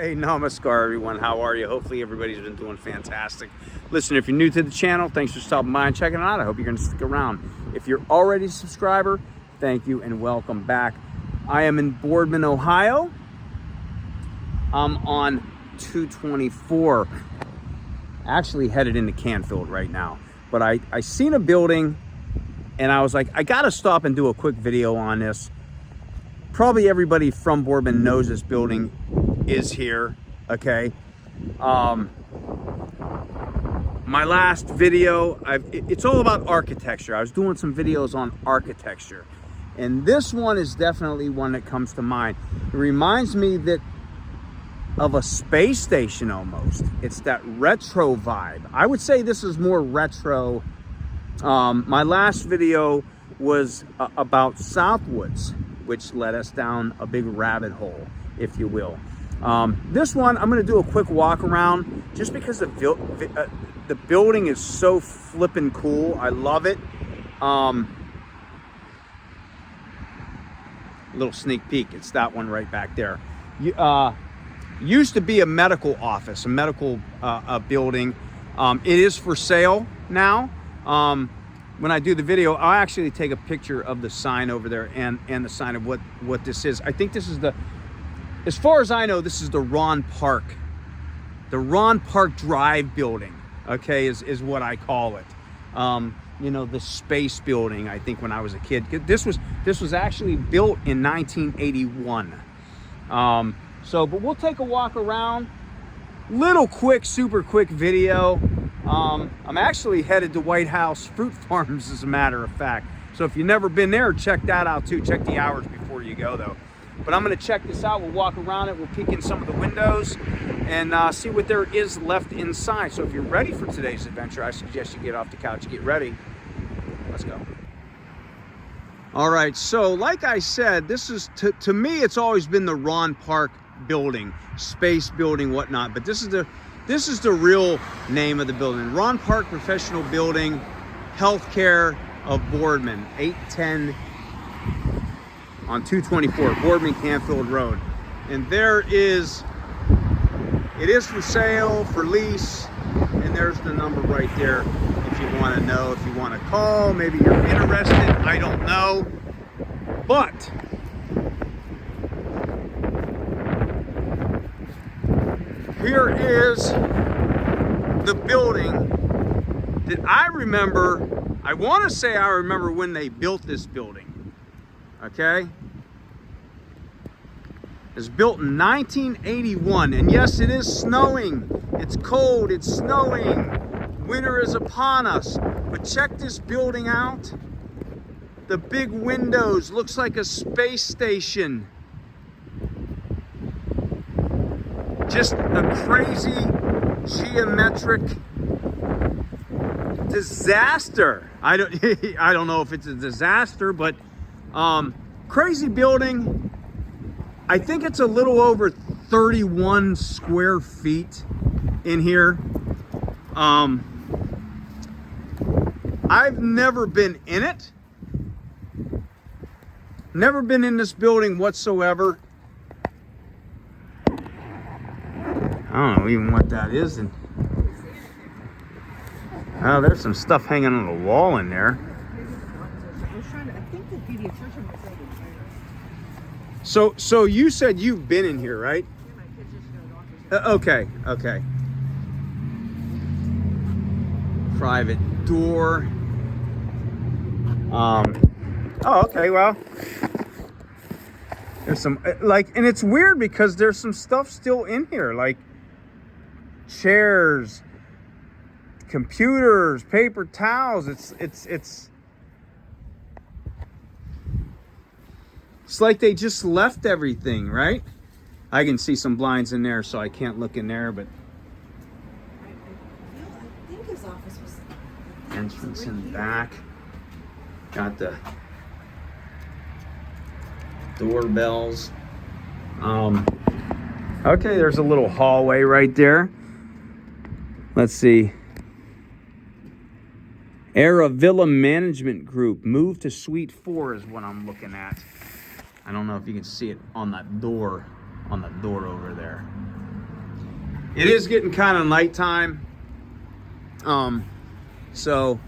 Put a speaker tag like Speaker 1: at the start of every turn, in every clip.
Speaker 1: Hey, namaskar, everyone. How are you? Hopefully everybody's been doing fantastic. Listen, if you're new to the channel, thanks for stopping by and checking it out. I hope you're going to stick around. If you're already a subscriber, thank you and welcome back. I am in Boardman, Ohio. I'm on 224. Actually headed into Canfield right now. But I seen a building and I was like, I got to stop and do a quick video on this. Probably everybody from Boardman knows this building is here, okay? My last video, it's all about architecture. I was doing some videos on architecture. And this one is definitely one that comes to mind. It reminds me of a space station almost. It's that retro vibe. I would say this is more retro. My last video was about Southwoods, which led us down a big rabbit hole, if you will. This one, I'm going to do a quick walk around just because the building is so flippin' cool. I love it. Little sneak peek. It's that one right back there. Used to be a medical office, a medical building. It is for sale now. When I do the video, I'll actually take a picture of the sign over there and the sign of what this is. I think this is as far as I know, this is the Ron Park Drive building, okay, is what I call it. You know, the space building, I think when I was a kid. This was actually built in 1981. But we'll take a walk around. Super quick video. I'm actually headed to White House Fruit Farms, as a matter of fact. So if you've never been there, check that out too. Check the hours before you go, though. But I'm going to check this out. We'll walk around it. We'll peek in some of the windows and see what there is left inside. So if you're ready for today's adventure, I suggest you get off the couch, get ready. Let's go. All right. So like I said, this is, to me, it's always been the Ron Park building, space building, whatnot. But this is the real name of the building. Ron Park Professional Building, Healthcare of Boardman, 810 on 224, Boardman Canfield Road. And it is for sale, for lease, and there's the number right there if you want to know, if you want to call, maybe you're interested, I don't know. But here is the building that I remember. I want to say I remember when they built this building. Okay? It's built in 1981. And yes, it is snowing. It's cold. It's snowing. Winter is upon us. But check this building out. The big windows. Looks like a space station. Just a crazy geometric disaster. I don't know if it's a disaster, but crazy building. I think it's a little over 31 square feet in here. I've never been in it. Never been in this building whatsoever. I don't know even what that is. And oh, there's some stuff hanging on the wall in there. So you said you've been in here, right? Okay. Private door. Oh, okay, well. There's some, and it's weird because there's some stuff still in here, like chairs, computers, paper towels. It's like they just left everything, right? I can see some blinds in there, so I can't look in there, but
Speaker 2: I think his office was
Speaker 1: entrance in the back. Got the doorbells. Okay, there's a little hallway right there. Let's see. Era Villa Management Group. Move to Suite 4 is what I'm looking at. I don't know if you can see it on that door over there. It is getting kind of nighttime. So.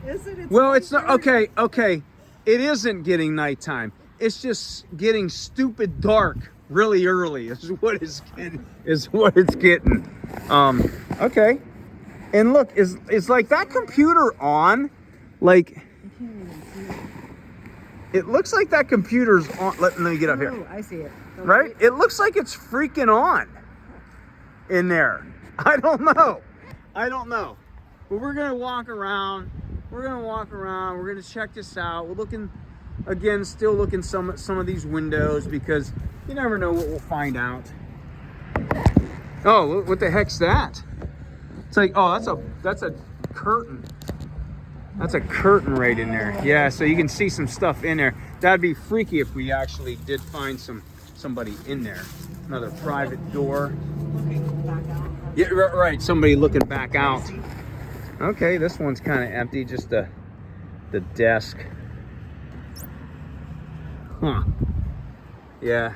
Speaker 2: Is it? It's
Speaker 1: Well, it's not okay. Okay, it isn't getting nighttime. It's just getting stupid dark really early. Is what it's getting. Okay. And look, is like that computer on? Like, it looks like that computer's on. Let me get up here.
Speaker 2: Oh, I see it.
Speaker 1: Right? It looks like it's freaking on in there. I don't know. But we're gonna walk around. We're gonna check this out. We're looking again, still looking some of these windows because you never know what we'll find out. Oh, what the heck's that? It's like, oh, that's a curtain. That's a curtain right in there. Yeah, so you can see some stuff in there. That'd be freaky if we actually did find somebody in there. Another private door.
Speaker 2: Looking back out.
Speaker 1: Yeah, right. Somebody looking back out. Okay, this one's kind of empty. Just the desk. Huh. Yeah.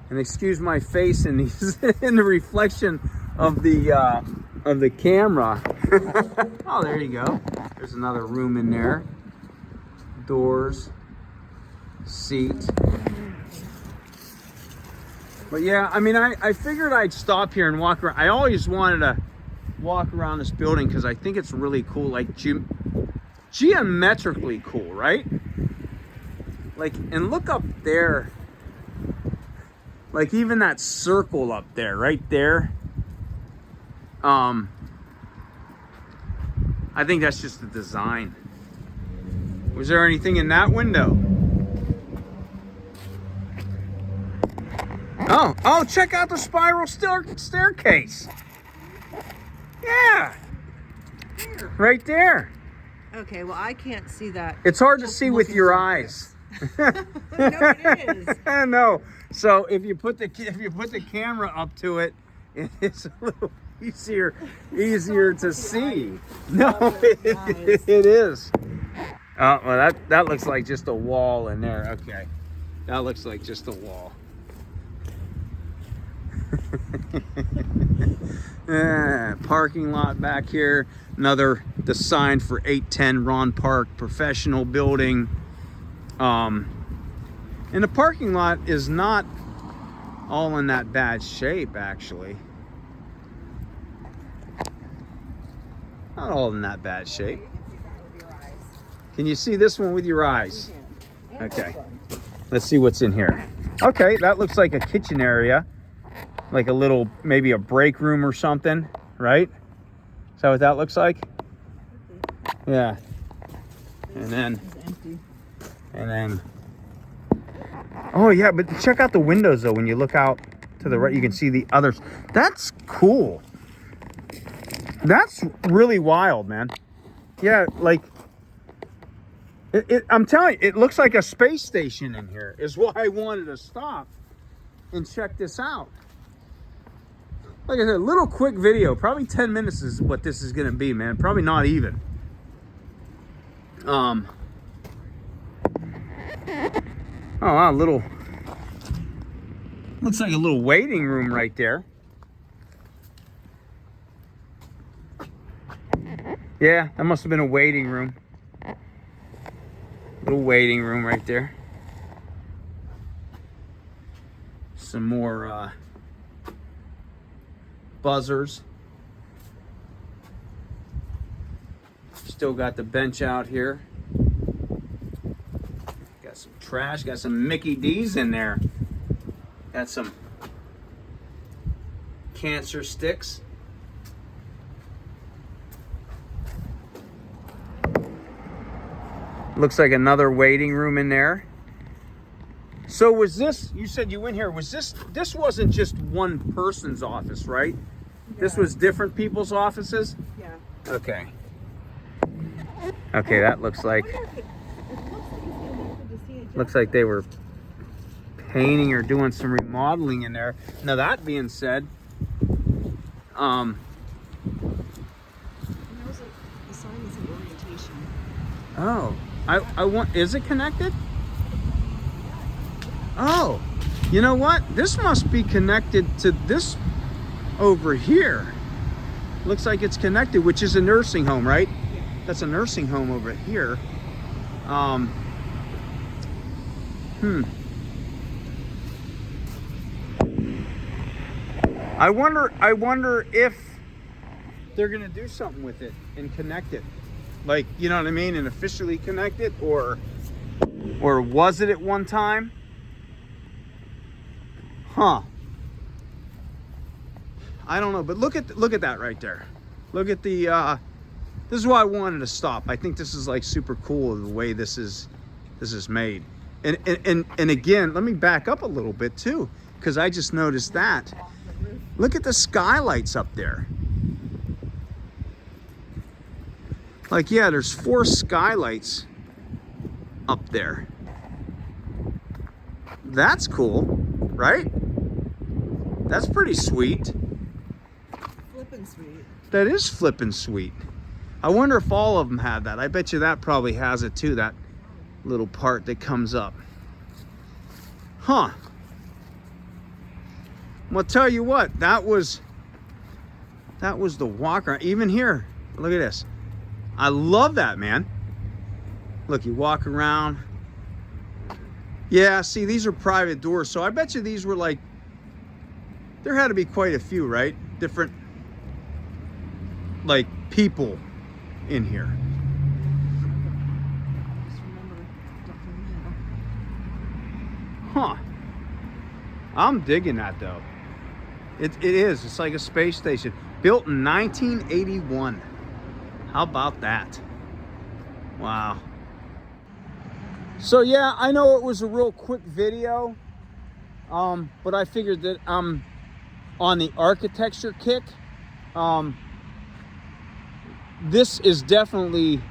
Speaker 1: And excuse my face in these in the reflection of the camera. Oh, there you go. There's another room in there. Doors. Seat. But yeah, I mean, I figured I'd stop here and walk around. I always wanted to walk around this building because I think it's really cool, like geometrically cool, right? Like, and look up there. Like even that circle up there, right there. I think that's just the design. Was there anything in that window? Oh, check out the spiral staircase. Yeah. Right there.
Speaker 2: Okay, well, I can't see that.
Speaker 1: It's hard to see with your eyes.
Speaker 2: No, it is.
Speaker 1: No. So if you put the camera up to it, it's a little easier to see. No, it is. Oh, well, that looks like just a wall in there. Okay, that looks like just a wall. Parking lot back here. The sign for 810 Ron Park Professional Building. And the parking lot is not all in that bad shape, actually. Not all in that bad shape. Can you see this one with your eyes? Okay. Let's see what's in here. Okay, that looks like a kitchen area. Like a little, maybe a break room or something, right? Is that what that looks like? Yeah. And then, oh yeah, but check out the windows though. When you look out to the right, you can see the others. That's cool. That's really wild, man. Yeah, like, I'm telling you, it looks like a space station in here. Is why I wanted to stop and check this out. Like I said, a little quick video, probably 10 minutes is what this is gonna be, man. Probably not even. Oh wow, looks like a little waiting room right there. Yeah, that must have been a waiting room. Little waiting room right there. Some more buzzers. Still got the bench out here. Got some trash, got some Mickey D's in there. Got some cancer sticks. Looks like another waiting room in there. So was this, you said you went here, was this wasn't just one person's office, right? Yeah. This was different people's offices?
Speaker 2: Yeah.
Speaker 1: Okay. Okay, that looks like, looks like they were painting or doing some remodeling in there. Now that being said,
Speaker 2: the sign is an orientation.
Speaker 1: Oh, I want, is it connected? Oh, you know what? This must be connected to this over here. Looks like it's connected, which is a nursing home, right?
Speaker 2: Yeah.
Speaker 1: That's a nursing home over here. I wonder if they're gonna do something with it and connect it. Like, you know what I mean? And officially connect it, or was it at one time? Huh. I don't know, but look at that right there. Look at the this is why I wanted to stop. I think this is like super cool the way this is made. And again, let me back up a little bit too, because I just noticed that. Look at the skylights up there. Like, yeah, there's 4 skylights up there. That's cool, right? That's pretty sweet.
Speaker 2: Flippin' sweet.
Speaker 1: That is flippin' sweet. I wonder if all of them have that. I bet you that probably has it too, that little part that comes up. Huh. Well, tell you what, that was the walk-around. Even here, look at this. I love that, man. Look, you walk around. Yeah, see, these are private doors, so I bet you these were like, there had to be quite a few, right? Different, like, people in here.
Speaker 2: Just remember, don't
Speaker 1: Huh. I'm digging that, though. It is. It's like a space station. Built in 1981. How about that? Wow. So, yeah, I know it was a real quick video. But I figured that I'm on the architecture kick. This is definitely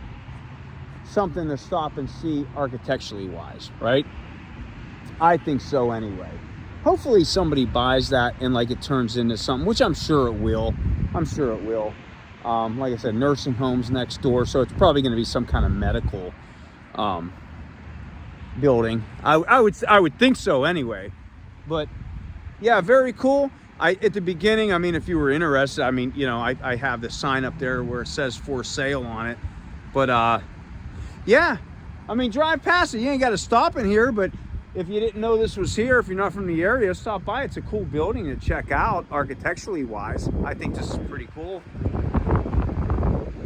Speaker 1: something to stop and see architecturally wise, right? I think so anyway. Hopefully somebody buys that and like it turns into something, which I'm sure it will. Like I said, nursing homes next door, so it's probably going to be some kind of medical building. I would think so anyway. But yeah, very cool. At the beginning, I mean, if you were interested, I mean, you know, I have the sign up there where it says for sale on it. But yeah, I mean, drive past it. You ain't got to stop in here, but if you didn't know this was here, if you're not from the area, stop by. It's a cool building to check out, architecturally wise. I think this is pretty cool.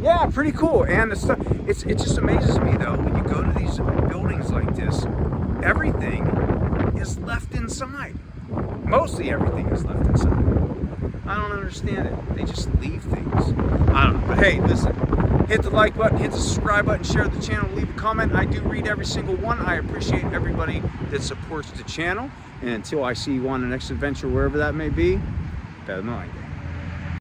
Speaker 1: Yeah, pretty cool. And the stuff, it just amazes me though, when you go to these buildings like this, everything is left inside. Mostly everything is left inside. I don't understand it. They just leave things. I don't know. But hey, listen, hit the like button, hit the subscribe button, share the channel, leave a comment. I do read every single one. I appreciate everybody that supports the channel. And until I see you on the next adventure, wherever that may be, better than I get.